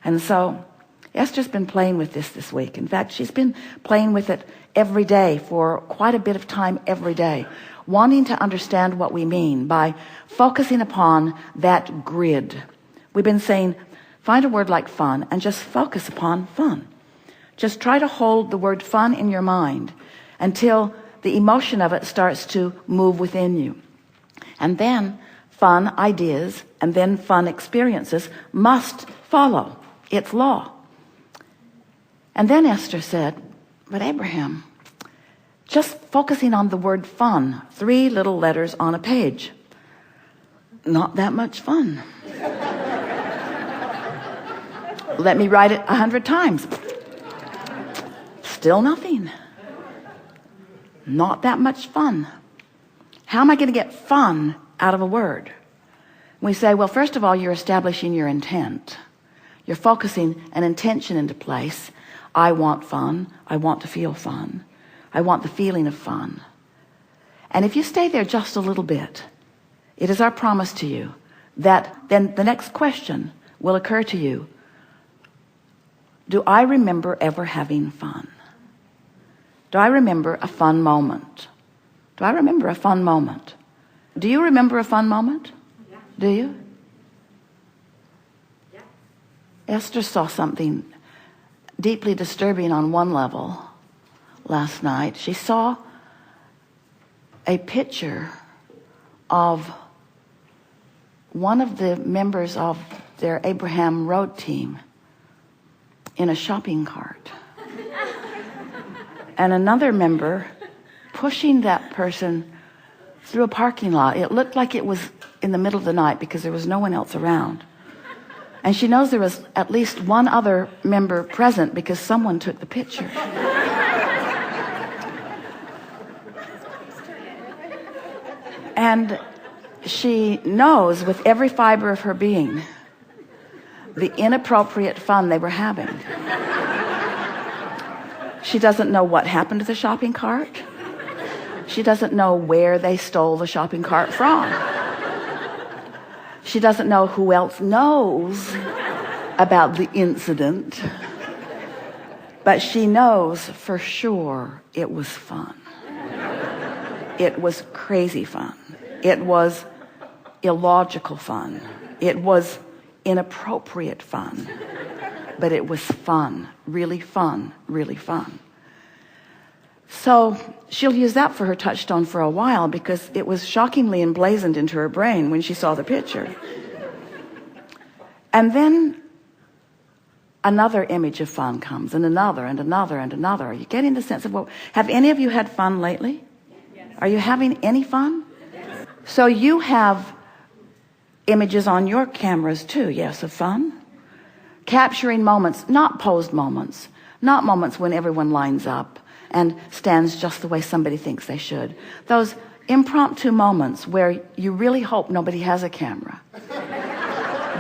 And so Esther's been playing with this week. In fact, she's been playing with it every day for quite a bit of time every day, wanting to understand what we mean by focusing upon that grid. We've been saying, find a word like fun and just focus upon fun. Just try to hold the word fun in your mind until the emotion of it starts to move within you. And then fun ideas and then fun experiences must follow. It's law. And then Esther said, but Abraham, just focusing on the word fun, 3 little letters on a page, not that much fun. Let me write it 100 times. Still nothing. Not that much fun. How am I going to get fun out of a word? We say, well, first of all, you're establishing your intent. You're focusing an intention into place. I want fun. I want to feel fun. I want the feeling of fun. And if you stay there just a little bit, it is our promise to you that then the next question will occur to you. Do I remember ever having fun? Do I remember a fun moment? Do I remember a fun moment? Do you remember a fun moment? Yeah. Do you? Yeah. Esther saw something deeply disturbing on one level last night. She saw a picture of one of the members of their Abraham road team in a shopping cart. And another member pushing that person through a parking lot. It looked like it was in the middle of the night because there was no one else around. And she knows there was at least one other member present because someone took the picture. And she knows with every fiber of her being the inappropriate fun they were having. She doesn't know what happened to the shopping cart. She doesn't know where they stole the shopping cart from. She doesn't know who else knows about the incident. But she knows for sure it was fun. It was crazy fun. It was illogical fun. It was inappropriate fun. But it was fun, really fun, really fun. So she'll use that for her touchstone for a while because it was shockingly emblazoned into her brain when she saw the picture. And then another image of fun comes, and another, and another, and another. Are you getting the sense of what? Have any of you had fun lately? Yes. Are you having any fun? Yes. So you have images on your cameras too, yes, of fun? Capturing moments, not posed moments, not moments when everyone lines up and stands just the way somebody thinks they should. Those impromptu moments where you really hope nobody has a camera.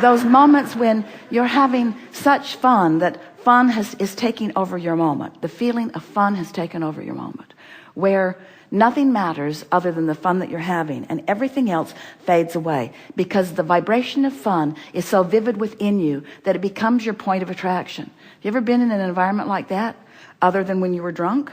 Those moments when you're having such fun that fun is taking over your moment. The feeling of fun has taken over your moment, where nothing matters other than the fun that you're having, and everything else fades away because the vibration of fun is so vivid within you that it becomes your point of attraction. Have you ever been in an environment like that other than when you were drunk?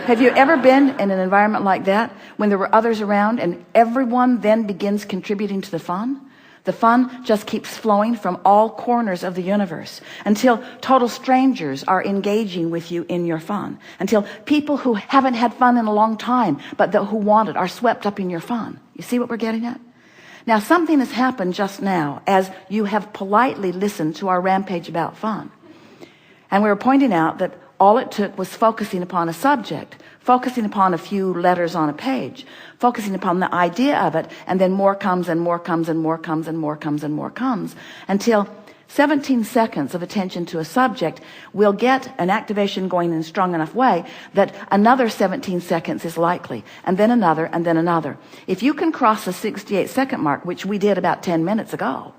Have you ever been in an environment like that when there were others around and everyone then begins contributing to the fun? The fun just keeps flowing from all corners of the universe until total strangers are engaging with you in your fun, until people who haven't had fun in a long time but who want it are swept up in your fun. You see what we're getting at? Now something has happened just now as you have politely listened to our rampage about fun. And we were pointing out that all it took was focusing upon a subject, focusing upon a few letters on a page, focusing upon the idea of it, and then more comes and more comes and more comes and more comes and more comes until 17 seconds of attention to a subject will get an activation going in a strong enough way that another 17 seconds is likely, and then another, and then another. If you can cross the 68-second mark, which we did about 10 minutes ago,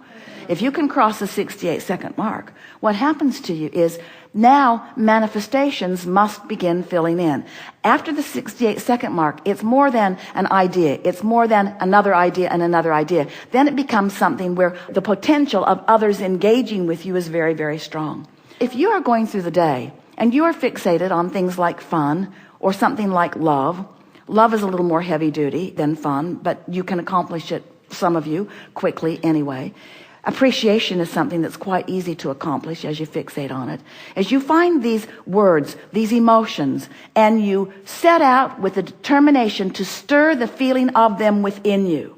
If you can cross the 68-second mark, what happens to you is now manifestations must begin filling in. After the 68-second mark, it's more than an idea. It's more than another idea and another idea. Then it becomes something where the potential of others engaging with you is very, very strong. If you are going through the day and you are fixated on things like fun or something like love, love is a little more heavy duty than fun, but you can accomplish it, some of you, quickly anyway. Appreciation is something that's quite easy to accomplish as you fixate on it. As you find these words, these emotions, and you set out with the determination to stir the feeling of them within you,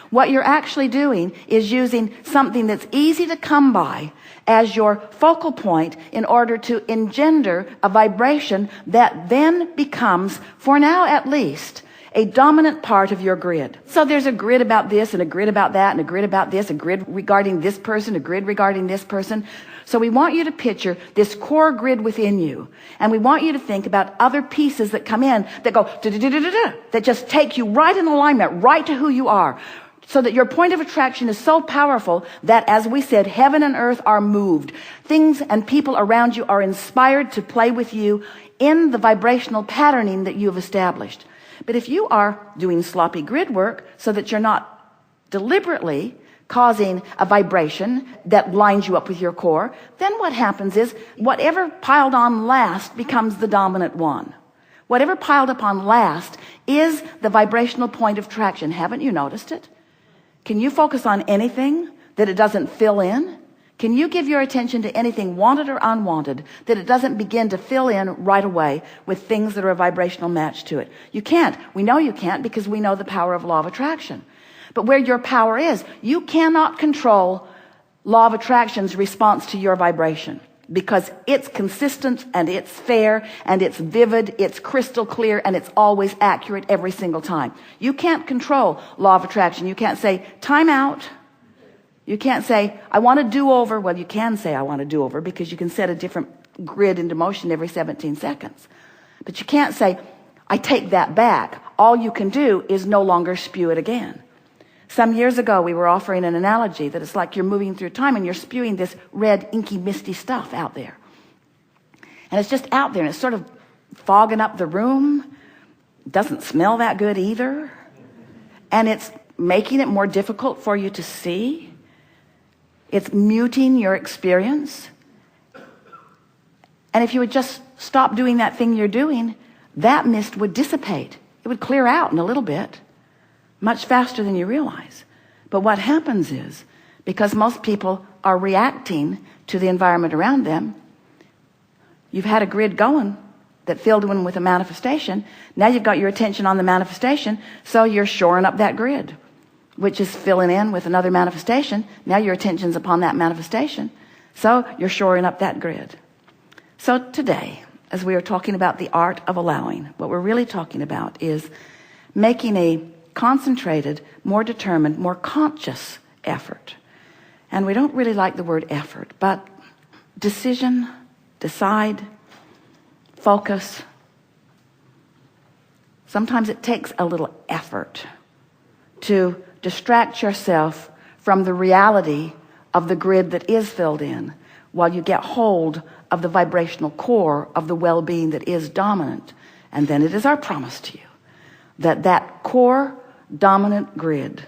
what you're actually doing is using something that's easy to come by as your focal point in order to engender a vibration that then becomes, for now at least, a dominant part of your grid. So there's a grid about this and a grid about that and a grid about this, a grid regarding this person, a grid regarding this person. So we want you to picture this core grid within you. And we want you to think about other pieces that come in that go da-da-da-da-da-da, that just take you right in alignment, right to who you are. So that your point of attraction is so powerful that, as we said, heaven and earth are moved. Things and people around you are inspired to play with you in the vibrational patterning that you've established. But if you are doing sloppy grid work so that you're not deliberately causing a vibration that lines you up with your core, then what happens is whatever piled on last becomes the dominant one. Whatever piled upon last is the vibrational point of traction. Haven't you noticed it? Can you focus on anything that it doesn't fill in? Can you give your attention to anything wanted or unwanted that it doesn't begin to fill in right away with things that are a vibrational match to it? You can't. We know you can't because we know the power of law of attraction. But where your power is, you cannot control law of attraction's response to your vibration because it's consistent and it's fair and it's vivid, it's crystal clear, and it's always accurate every single time. You can't control law of attraction. You can't say, time out. You can't say, I want to do over. Well, you can say, I want to do over, because you can set a different grid into motion every 17 seconds. But you can't say, I take that back. All you can do is no longer spew it again. Some years ago, we were offering an analogy that it's like you're moving through time and you're spewing this red, inky, misty stuff out there. And it's just out there and it's sort of fogging up the room. It doesn't smell that good either. And it's making it more difficult for you to see. It's muting your experience. And if you would just stop doing that thing you're doing, that mist would dissipate. It would clear out in a little bit, much faster than you realize. But what happens is, because most people are reacting to the environment around them, you've had a grid going that filled in with a manifestation. Now you've got your attention on the manifestation, so you're shoring up that grid, which is filling in with another manifestation. Now your attention's upon that manifestation, so you're shoring up that grid. So today, as we are talking about the art of allowing, what we're really talking about is making a concentrated, more determined, more conscious effort. And we don't really like the word effort, but decision, decide, focus. Sometimes it takes a little effort to distract yourself from the reality of the grid that is filled in while you get hold of the vibrational core of the well-being that is dominant. And then it is our promise to you that that core dominant grid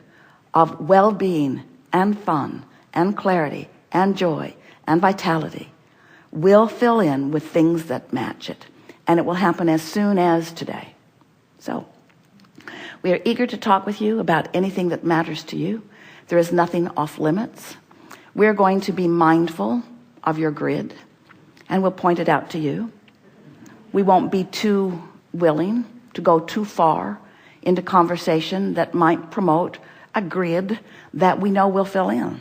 of well-being and fun and clarity and joy and vitality will fill in with things that match it. And it will happen as soon as today. So we are eager to talk with you about anything that matters to you. There is nothing off limits. We're going to be mindful of your grid, and we'll point it out to you. We won't be too willing to go too far into conversation that might promote a grid that we know will fill in.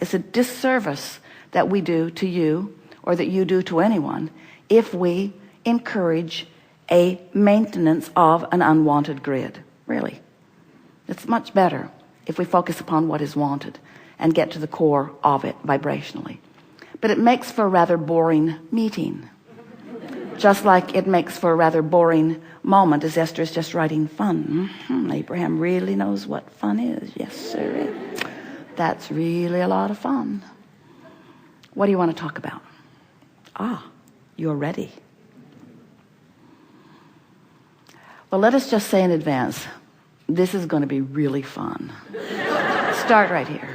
It's a disservice that we do to you, or that you do to anyone, if we encourage a maintenance of an unwanted grid. Really. It's much better if we focus upon what is wanted and get to the core of it vibrationally. But it makes for a rather boring meeting. Just like it makes for a rather boring moment as Esther is just writing fun. Abraham really knows what fun is. Yes, sir. That's really a lot of fun. What do you want to talk about? You're ready. Well, let us just say in advance, this is going to be really fun. Start right here.